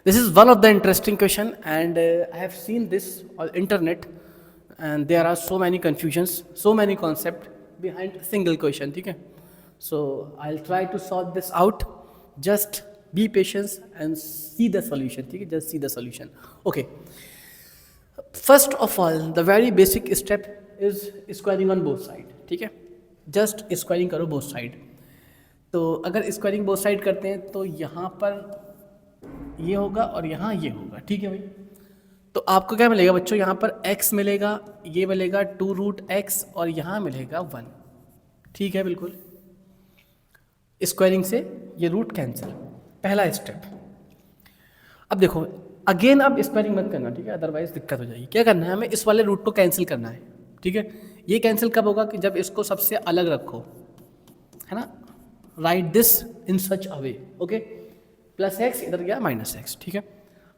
This is one of the interesting question, and I have seen this on internet, and there are so many confusions, so many concept behind a single question. ठीक है? So I'll try to sort this out. Just be patient and see the solution. ठीक है? Just see the solution. Okay. First of all, the very basic step is squaring on both side. ठीक है? Just squaring करो both side. तो अगर squaring both side करते हैं तो यहाँ पर ये होगा और यहाँ ये होगा, ठीक है भाई। तो आपको क्या मिलेगा बच्चों, यहाँ पर x मिलेगा, ये मिलेगा 2√x और यहाँ मिलेगा 1, ठीक है बिल्कुल। स्क्वायरिंग से ये रूट कैंसिल, पहला स्टेप। अब देखो अगेन आप स्क्वायरिंग मत करना, ठीक है, अदरवाइज दिक्कत हो जाएगी। क्या करना है, हमें इस वाले रूट को कैंसिल करना है, ठीक है। ये कैंसिल कब होगा कि जब इसको सबसे अलग रखो, है ना। Right this in such a way, okay. Plus x इधर गया माइनस एक्स, ठीक है।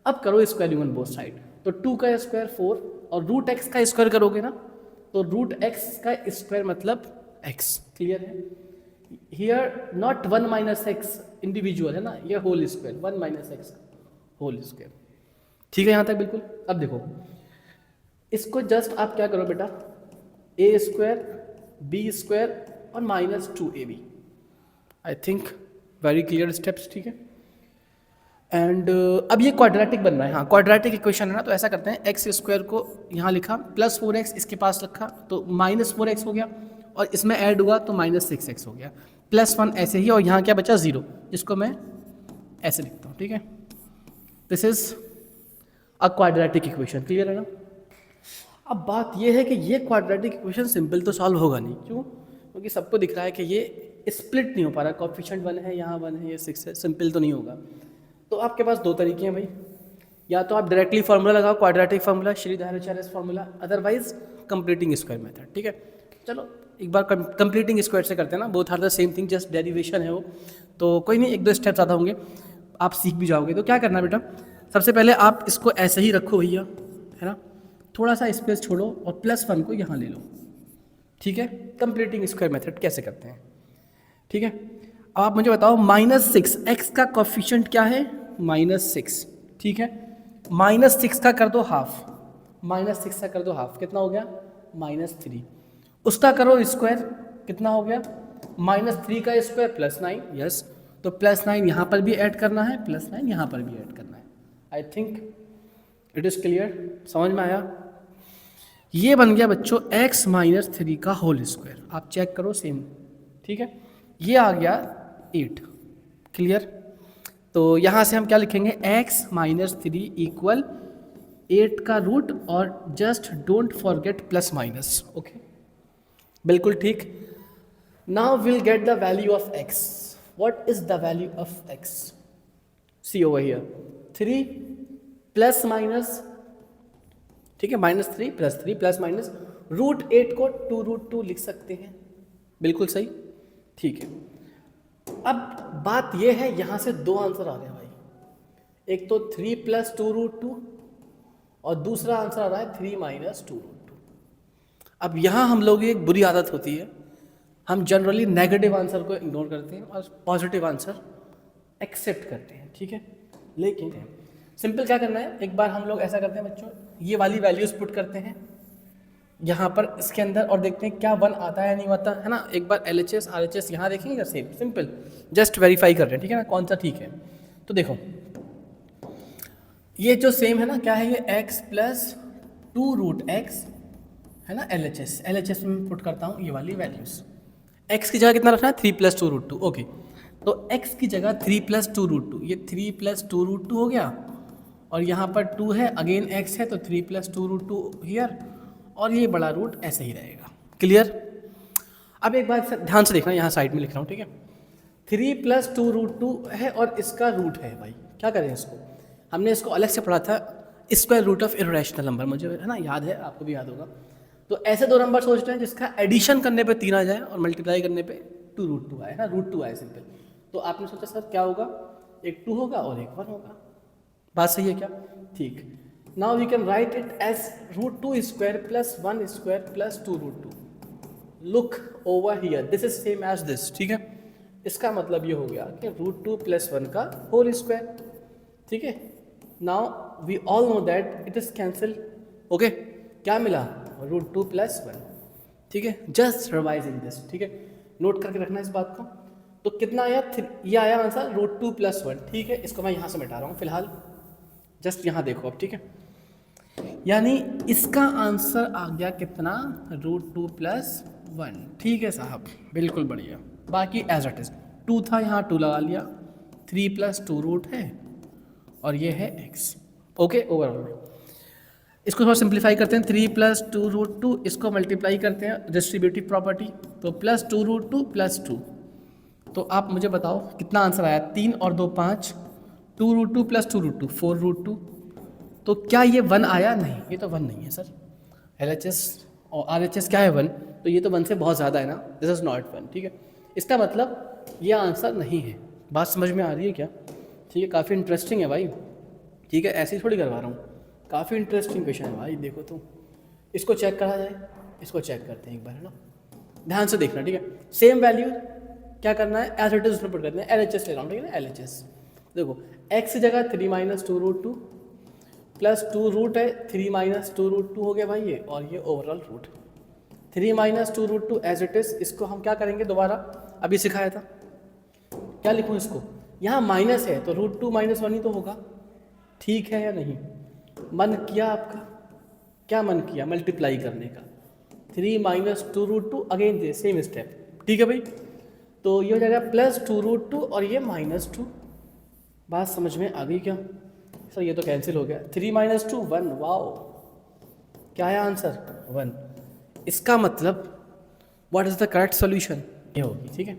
अब करो स्क्वायरिंग ऑन बोथ साइड। तो 2 का स्क्वायर 4 और रूट एक्स का स्क्वायर करोगे ना, तो रूट एक्स का स्क्वायर मतलब एक्स, क्लियर है। Here not 1 minus x individual है ना, ये whole square 1 minus x whole square, ठीक है यहाँ तक बिल्कुल। अब देखो इसको जस्ट आप क्या करो बेटा, ए स्क्वायर बी स्क्वायर और minus 2ab। I think very clear steps, ठीक है। एंड अब ये क्वाड्रेटिक बन रहा है, हाँ क्वाड्रेटिक इक्वेशन है ना, तो ऐसा करते हैं एक्स स्क्वायर को यहाँ लिखा प्लस 4x इसके पास रखा तो माइनस 4x हो गया और इसमें ऐड हुआ तो माइनस 6x हो गया, प्लस 1 ऐसे ही, और यहाँ क्या बचा 0, जिसको मैं ऐसे लिखता हूँ, ठीक है। This is a quadratic equation, clear है ना। अब बात ये है कि ये क्वाड्रेटिक इक्वेशन सिंपल तो सॉल्व होगा नहीं, क्यों, क्योंकि सबको दिख रहा है कि ये स्प्लिट नहीं हो पा रहा, कोएफिशिएंट 1 है यहाँ 1 है ये 6 है, सिंपल तो नहीं होगा। तो आपके पास दो तरीके हैं भाई, या तो आप डायरेक्टली फार्मूला लगाओ, quadratic formula, Shridharacharya formula, otherwise completing square method, ठीक है। चलो एक बार कंप्लीटिंग स्क्वायर से करते हैं ना, both are the same thing, just derivation है वो, तो कोई नहीं, एक दो स्टेप ज़्यादा होंगे, आप सीख भी जाओगे। तो क्या करना बेटा, सबसे पहले आप इसको ऐसे ही रखो भैया, है ना, थोड़ा सा स्पेस छोड़ो और प्लस 1 को यहाँ ले लो, ठीक है। कंप्लीटिंग स्क्वायर मेथड कैसे करते हैं, ठीक है। अब आप मुझे बताओ -6 एक्स का कोफिशिएंट क्या है, -6, ठीक है। -6 का कर दो हाफ, -6 का कर दो हाफ, कितना हो गया -3। उसका करो स्क्वायर, कितना हो गया -3 का स्क्वायर +9, यस। तो +9 यहाँ पर भी ऐड करना है, +9 यहाँ पर भी ऐड करना है। I think it is clear, समझ में आया। ये बन गया बच्चों x - 3 का होल स्क्वायर, आप चेक करो सेम, ठीक है। ये आ गया 8, क्लियर। तो यहाँ से हम क्या लिखेंगे, x - 3 इक्वल 8 का रूट और just don't forget plus minus, okay, बिल्कुल ठीक। Now will get the value of x। What is the value of x, see over here, 3 plus minus, ठीक है, -3 + 3 प्लस माइनस √8 को 2√2 लिख सकते हैं, बिल्कुल सही, ठीक है। अब बात यह है, यहाँ से दो आंसर आ रहे हैं भाई, एक तो 3 + 2√2 और दूसरा आंसर आ रहा है 3 - 2√2। अब यहाँ हम लोग एक बुरी आदत होती है, हम जनरली नेगेटिव आंसर को इग्नोर करते हैं और पॉजिटिव आंसर एक्सेप्ट करते हैं, ठीक है। लेकिन सिंपल क्या करना है, एक बार हम लोग ऐसा करते हैं बच्चों, ये वाली वैल्यूज़ पुट करते हैं यहाँ पर इसके अंदर और देखते हैं क्या 1 आता है या नहीं आता है ना। एक बार LHS RHS यहाँ देखेंगे या सेम, सिंपल जस्ट वेरीफाई कर रहे हैं, ठीक है ना, कौन सा ठीक है। तो देखो ये जो सेम है ना, क्या है ये x + 2√x है ना, LHS में पुट करता हूँ ये वाली वैल्यूज़। x की जगह कितना रखना है, 3 + 2√2, ओके। तो x की जगह 3 + 2√2, ये 3 + 2√2 हो गया और यहाँ पर 2 है, अगेन x है तो 3 + 2√2 हियर, और ये बड़ा रूट ऐसे ही रहेगा, क्लियर। अब एक बार ध्यान से देखना, यहाँ साइड में लिख रहा हूँ, ठीक है। 3 + 2√2 है और इसका रूट है भाई, क्या करें इसको, हमने इसको अलग से पढ़ा था, square root of irrational number, मुझे है ना याद है, आपको भी याद होगा। तो ऐसे दो नंबर सोचते हैं जिसका एडिशन करने पे 3 आ जाए और मल्टीप्लाई करने पे 2√2 आए, ना √2 आए सिंपल। तो आपने सोचा सर क्या होगा, एक 2 होगा और एक 1 होगा, बात सही है क्या, ठीक। Now we can write it as √2² + 1² + 2√2। Look over here, this is same as this, ठीक है। इसका मतलब ये हो गया कि √2 + 1 का होल स्क्वायर, ठीक है। Now we all know that it is cancel. Okay, क्या मिला? √2 + 1। ठीक है, जस्ट रिवाइजिंग दिस। ठीक है, नोट करके रखना इस बात को। तो कितना आया? ये आया आंसर √2 + 1। ठीक है, इसको मैं यहाँ से मिटा रहा हूँ फिलहाल, जस्ट यहाँ देखो अब। ठीक है, यानी इसका आंसर आ गया कितना? √2 + 1। ठीक है साहब, बिल्कुल बढ़िया। बाकी एज इट इज 2 था, यहाँ 2 लगा लिया। 3 + 2 रूट है और ये है x। ओके, ओवरऑल इसको थोड़ा सिंप्लीफाई करते हैं। 3 + 2 √2, इसको मल्टीप्लाई करते हैं डिस्ट्रीब्यूटिव प्रॉपर्टी, तो +2 √2 + 2। तो आप मुझे बताओ कितना आंसर आया? 3 और 2 5, 2 √2 + 2 √2 4 √2। तो क्या ये 1 आया? नहीं, ये तो 1 नहीं है सर। LHS और RHS क्या है? 1। तो ये तो 1 से बहुत ज़्यादा है ना, दिस इज़ नॉट 1। ठीक है, इसका मतलब ये आंसर नहीं है। बात समझ में आ रही है क्या? ठीक है, काफ़ी इंटरेस्टिंग है भाई। ठीक है, ऐसे ही थोड़ी करवा रहा हूँ, काफ़ी इंटरेस्टिंग क्वेश्चन है भाई। देखो तो इसको चेक करा जाए, इसको चेक करते हैं एक बार, है ना, ध्यान से देखना। ठीक है, सेम वैल्यू क्या करना है? एज इट इज उसमें पुट करते हैं। LHS ले रहा हूँ, ठीक है ना, LHS। देखो x की जगह 3 - 2 √2 + 2 रूट है, 3 - 2 √2 हो गया भाई ये, और ये overall root 3 - 2 √2 as it is. इसको हम क्या करेंगे? दोबारा अभी सिखाया था, क्या लिखूँ इसको? यहाँ माइनस है तो √2 - 1 ही तो होगा। ठीक है या नहीं? मन किया आपका? क्या मन किया? मल्टीप्लाई करने का। 3 - 2 √2, अगेन दे सेम स्टेप। ठीक है भाई, तो ये हो जाएगा +2 √2 और ये -2। बात समझ में आ गई क्या सर? ये तो कैंसिल हो गया। 3 - 2 1। वाओ, क्या है आंसर? 1। इसका मतलब what is the correct solution? ये होगी। ठीक है,